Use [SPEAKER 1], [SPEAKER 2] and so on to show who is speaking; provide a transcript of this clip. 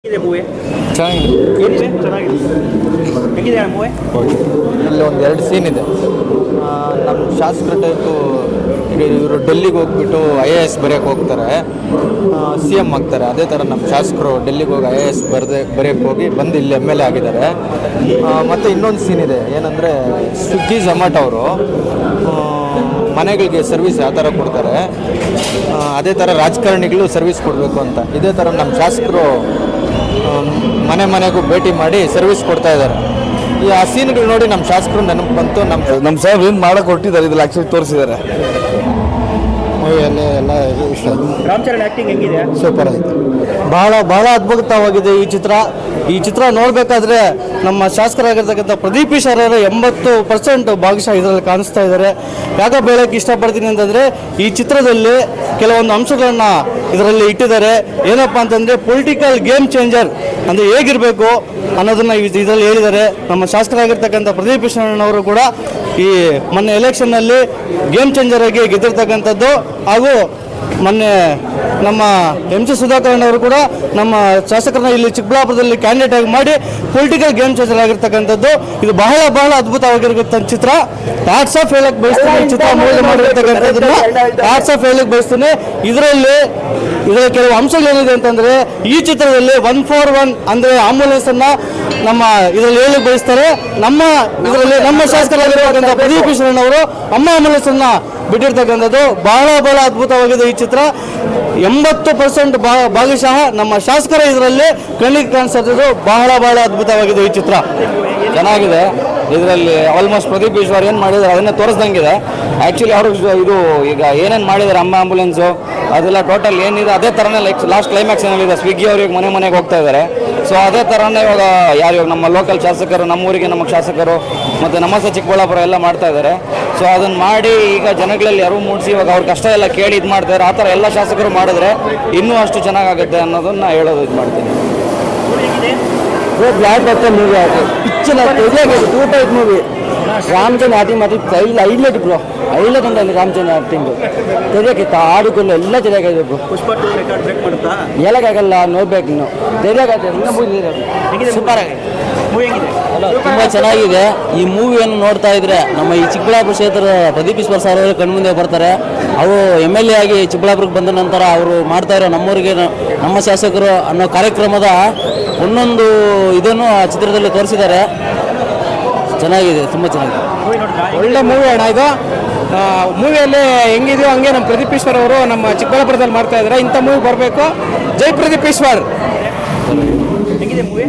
[SPEAKER 1] ಇದೆ ಮೂವಿ
[SPEAKER 2] ಚೆನ್ನಾಗಿದೆ.
[SPEAKER 1] ಏನಿದೆ ಚೆನ್ನಾಗಿದೆ ಹೇಗಿದೆ ಮೂವಿ
[SPEAKER 2] ಇಲ್ಲಿ ಒಂದು 2 ಸೀನ್ ಇದೆ. ನಮ್ಮ ಶಾಸಕರ ಟೈಪು ಇವರು ಡೆಲ್ಲಿಗೆ ಹೋಗ್ಬಿಟ್ಟು IAS ಬರೆಯೋಕ್ಕೆ ಹೋಗ್ತಾರೆ, CM ಆಗ್ತಾರೆ. ಅದೇ ಥರ ನಮ್ಮ ಶಾಸಕರು ಡೆಲ್ಲಿಗೆ ಹೋಗಿ IAS ಬರೆಯೋಕ್ಕೆ ಹೋಗಿ ಬಂದು ಇಲ್ಲಿ MLA ಆಗಿದ್ದಾರೆ. ಮತ್ತು ಇನ್ನೊಂದು ಸೀನ್ ಇದೆ, ಏನಂದರೆ ಸ್ವಿಗ್ಗಿ ಝೊಮ್ಯಾಟೊ ಅವರು ಮನೆಗಳಿಗೆ ಸರ್ವಿಸ್ ಯಾವ ಥರ ಕೊಡ್ತಾರೆ, ಅದೇ ಥರ ರಾಜಕಾರಣಿಗಳು ಸರ್ವಿಸ್ ಕೊಡಬೇಕು ಅಂತ. ಇದೇ ಥರ ನಮ್ಮ ಶಾಸಕರು ಮನೆಗೂ ಭೇಟಿ ಮಾಡಿ ಸರ್ವಿಸ್ ಕೊಡ್ತಾ ಇದ್ದಾರೆ. ಈ ಆ ಸೀನ್ಗಳು ನೋಡಿ ನಮ್ಮ ಶಾಸಕರು ನೆನಪು ಬಂತು.
[SPEAKER 3] ನಮ್ಮ ಸಾಹೇಬ್ ಏನು ಮಾಡೋಕೆ ಕೊಟ್ಟಿದ್ದಾರೆ, ಇದ್ರಲ್ಲಿ ಆ್ಯಕ್ಚುಲಿ ತೋರಿಸಿದ್ದಾರೆ.
[SPEAKER 2] ಎಲ್ಲ ಇಷ್ಟ.
[SPEAKER 1] ರಾಮ್ ಚರಣ್ ಆ್ಯಕ್ಟಿಂಗ್ ಹೆಂಗಿದೆ?
[SPEAKER 2] ಸೂಪರ್ ಆಯಿತು.
[SPEAKER 4] ಬಹಳ ಅದ್ಭುತವಾಗಿದೆ ಈ ಚಿತ್ರ ನೋಡಬೇಕಾದ್ರೆ ನಮ್ಮ ಶಾಸಕರಾಗಿರ್ತಕ್ಕಂಥ ಪ್ರದೀಪ್ ಈಶ್ವರ್ ಅವರು 80% ಭಾಗಶಃ ಇದರಲ್ಲಿ ಕಾಣಿಸ್ತಾ ಇದ್ದಾರೆ. ಯಾಕೆ ಹೇಳೋಕ್ಕೆ ಇಷ್ಟಪಡ್ತೀನಿ ಅಂತಂದರೆ, ಈ ಚಿತ್ರದಲ್ಲಿ ಕೆಲವೊಂದು ಅಂಶಗಳನ್ನು ಇದರಲ್ಲಿ ಇಟ್ಟಿದ್ದಾರೆ. ಏನಪ್ಪ ಅಂತಂದರೆ ಪೊಲಿಟಿಕಲ್ ಗೇಮ್ ಚೇಂಜರ್ ಅಂದರೆ ಹೇಗಿರಬೇಕು ಅನ್ನೋದನ್ನು ಇದರಲ್ಲಿ ಹೇಳಿದ್ದಾರೆ. ನಮ್ಮ ಶಾಸಕರಾಗಿರ್ತಕ್ಕಂಥ ಪ್ರದೀಪ್ ಈಶ್ವರನವರು ಕೂಡ ಈ ಮೊನ್ನೆ ಎಲೆಕ್ಷನ್ನಲ್ಲಿ ಗೇಮ್ ಚೇಂಜರ್ ಆಗಿ ಗೆದ್ದಿರ್ತಕ್ಕಂಥದ್ದು, ಹಾಗೂ ಮೊನ್ನೆ ನಮ್ಮ MC ಸುಧಾಕರ್ ಅವರು ಕೂಡ ನಮ್ಮ ಶಾಸಕರನ್ನ ಇಲ್ಲಿ ಚಿಕ್ಕಬಳ್ಳಾಪುರದಲ್ಲಿ ಕ್ಯಾಂಡಿಡೇಟ್ ಆಗಿ ಮಾಡಿ ಪೊಲಿಟಿಕಲ್ ಗೇಮ್ ಚೇಂಜರ್ ಆಗಿರ್ತಕ್ಕಂಥದ್ದು. ಇದು ಬಹಳ ಅದ್ಭುತವಾಗಿರ್ತಕ್ಕಂಥ ಚಿತ್ರ. ಹ್ಯಾಟ್ಸ್ ಆಫ್ ಹೇಳಕ್ಕೆ ಬಯಸ್ತೀನಿ. ಚಿತ್ರ ಮಾಡಿರ್ತಕ್ಕಂಥದ್ದನ್ನ ಹ್ಯಾಟ್ಸ್ ಆಫ್ ಹೇಳಕ್ಕೆ ಬಯಸ್ತೀನಿ. ಇದರಲ್ಲಿ ಕೆಲವು ಅಂಶಗಳೇನಿದೆ ಅಂತಂದರೆ, ಈ ಚಿತ್ರದಲ್ಲಿ 141 ಅಂದರೆ ಆಂಬುಲೆನ್ಸನ್ನು ನಮ್ಮ ಇದರಲ್ಲಿ ಹೇಳಕ್ಕೆ ಬಯಸ್ತಾರೆ. ನಮ್ಮ ಶಾಸಕರಾಗಿರ್ತಕ್ಕಂಥ ಪ್ರದೀಪ್ ಈಶ್ವರನ್ ಅವರು ಆಂಬುಲೆನ್ಸನ್ನು ಬಿಟ್ಟಿರ್ತಕ್ಕಂಥದ್ದು ಬಹಳ ಅದ್ಭುತವಾಗಿದೆ. ಈ ಚಿತ್ರ 80% ಭಾಗಶಃ ನಮ್ಮ ಶಾಸಕರ ಇದರಲ್ಲಿ ಕಣ್ಣಿಗೆ ಕಾಣಿಸೋದು ಬಹಳ ಅದ್ಭುತವಾಗಿದೆ. ಈ ಚಿತ್ರ
[SPEAKER 3] ಚೆನ್ನಾಗಿದೆ. ಇದರಲ್ಲಿ ಆಲ್ಮೋಸ್ಟ್ ಪ್ರದೀಪ್ ಈಶ್ವರ್ ಏನು ಮಾಡಿದ್ದಾರೆ ಅದನ್ನೇ ತೋರಿಸ್ದಂಗಿದೆ. ಆ್ಯಕ್ಚುಲಿ ಅವರು ಇದು ಈಗ ಏನೇನು ಮಾಡಿದ್ದಾರೆ ಆಂಬುಲೆನ್ಸು ಅದೆಲ್ಲ ಟೋಟಲ್ ಏನಿದೆ ಅದೇ ಥರನೇ ಲಾಸ್ಟ್ ಕ್ಲೈಮ್ಯಾಕ್ಸ್ ಏನಿದೆ. ಸ್ವಿಗ್ಗಿ ಅವ್ರಿಗೆ ಮನೆಗೆ ಹೋಗ್ತಾ ಇದ್ದಾರೆ. ಸೊ ಅದೇ ಥರನೇ ಇವಾಗ ನಮ್ಮ ಲೋಕಲ್ ಶಾಸಕರು, ನಮ್ಮೂರಿಗೆ ನಮ್ಮ ಶಾಸಕರು ಮತ್ತು ನಮ್ಮ ಚಿಕ್ಕಬಳ್ಳಾಪುರ ಎಲ್ಲ ಮಾಡ್ತಾ ಇದ್ದಾರೆ. ಸೊ ಅದನ್ನು ಮಾಡಿ ಈಗ ಜನಗಳಲ್ಲಿ ಅರಿವು ಮೂಡಿಸಿ ಇವಾಗ ಅವ್ರ ಕಷ್ಟ ಎಲ್ಲ ಕೇಳಿ ಇದು ಮಾಡ್ತಾರೆ. ಆ ಥರ ಎಲ್ಲ ಶಾಸಕರು ಮಾಡಿದ್ರೆ ಇನ್ನೂ ಅಷ್ಟು ಚೆನ್ನಾಗಾಗುತ್ತೆ ಅನ್ನೋದನ್ನು ಹೇಳೋದು ಇದು ಮಾಡ್ತೀನಿ.
[SPEAKER 4] ಬ್ಲಾಕ್ ಬಸ್ಟರ್ ಮೂವಿ ಆಯಿತು, picture 2 type movie. Ramachandra acting ಮಾತ್ರ ಹೈಲೈಟ್ ಬ್ರೋ, ಹೈಲೈಟ್ ಅಂತ ರಾಮಚಂದ್ರ ಆ್ಯಕ್ಟಿಂಗು ತೆರೆಯೋಕ್ಕಿತ್ತ ಹಾಡುಗಳು ಎಲ್ಲ ತೆರೆಯೋಕ್ಕಾಗಿದೆ ಬ್ರೋ.
[SPEAKER 1] ಪುಷ್ಪ 2 ರೆಕಾರ್ಡ್ ಬ್ರೇಕ್ ಮಾಡುತ್ತಾ?
[SPEAKER 4] ಹೇಳೋಕ್ಕಾಗಲ್ಲ, ನೋಡ್ಬೇಕು ಇನ್ನು. ತೆರೆಯೋಕ್ಕಾಗ್ತದೆ ಇನ್ನೂ ಮೂವಿ ಸೂಪರ್ ಆಗಿದೆ.
[SPEAKER 1] ಮೂವಿ ಹೆಂಗಿದೆ?
[SPEAKER 4] ತುಂಬ ಚೆನ್ನಾಗಿದೆ. ಈ ಮೂವಿಯನ್ನು ನೋಡ್ತಾ ಇದ್ರೆ ನಮ್ಮ ಈ ಚಿಕ್ಕಬಳ್ಳಾಪುರ ಕ್ಷೇತ್ರದ ಪ್ರದೀಪ್ ಈಶ್ವರ್ ಸರ್ ಅವರು ಕಣ್ಮುಂದೆ ಬರ್ತಾರೆ. ಅವರು MLA ಆಗಿ ಚಿಕ್ಕಬಳ್ಳಾಪುರಕ್ಕೆ ಬಂದ ನಂತರ ಅವರು ಮಾಡ್ತಾ ಇರೋ ನಮ್ಮೂರಿಗೆ ನಮ್ಮ ಶಾಸಕರು ಅನ್ನೋ ಕಾರ್ಯಕ್ರಮದ ಒಂದೊಂದು ಇದನ್ನು ಆ ಚಿತ್ರದಲ್ಲಿ ತೋರಿಸಿದ್ದಾರೆ. ಚೆನ್ನಾಗಿದೆ, ತುಂಬ ಚೆನ್ನಾಗಿದೆ.
[SPEAKER 5] ಒಳ್ಳೆ ಮೂವಿ ಅಣ್ಣ ಇದು. ಮೂವಿಯಲ್ಲಿ ಹೆಂಗಿದೆಯೋ ಹಂಗೆ ನಮ್ಮ ಪ್ರದೀಪ್ ಈಶ್ವರ್ ಅವರು ನಮ್ಮ ಚಿಕ್ಕಬಳ್ಳಾಪುರದಲ್ಲಿ ಮಾಡ್ತಾ ಇದ್ದಾರೆ. ಇಂಥ ಮೂವಿ ಬರಬೇಕು. ಜೈ ಪ್ರದೀಪ್ ಈಶ್ವರ್.
[SPEAKER 1] ಹೆಂಗಿದೆ ಮೂವಿ?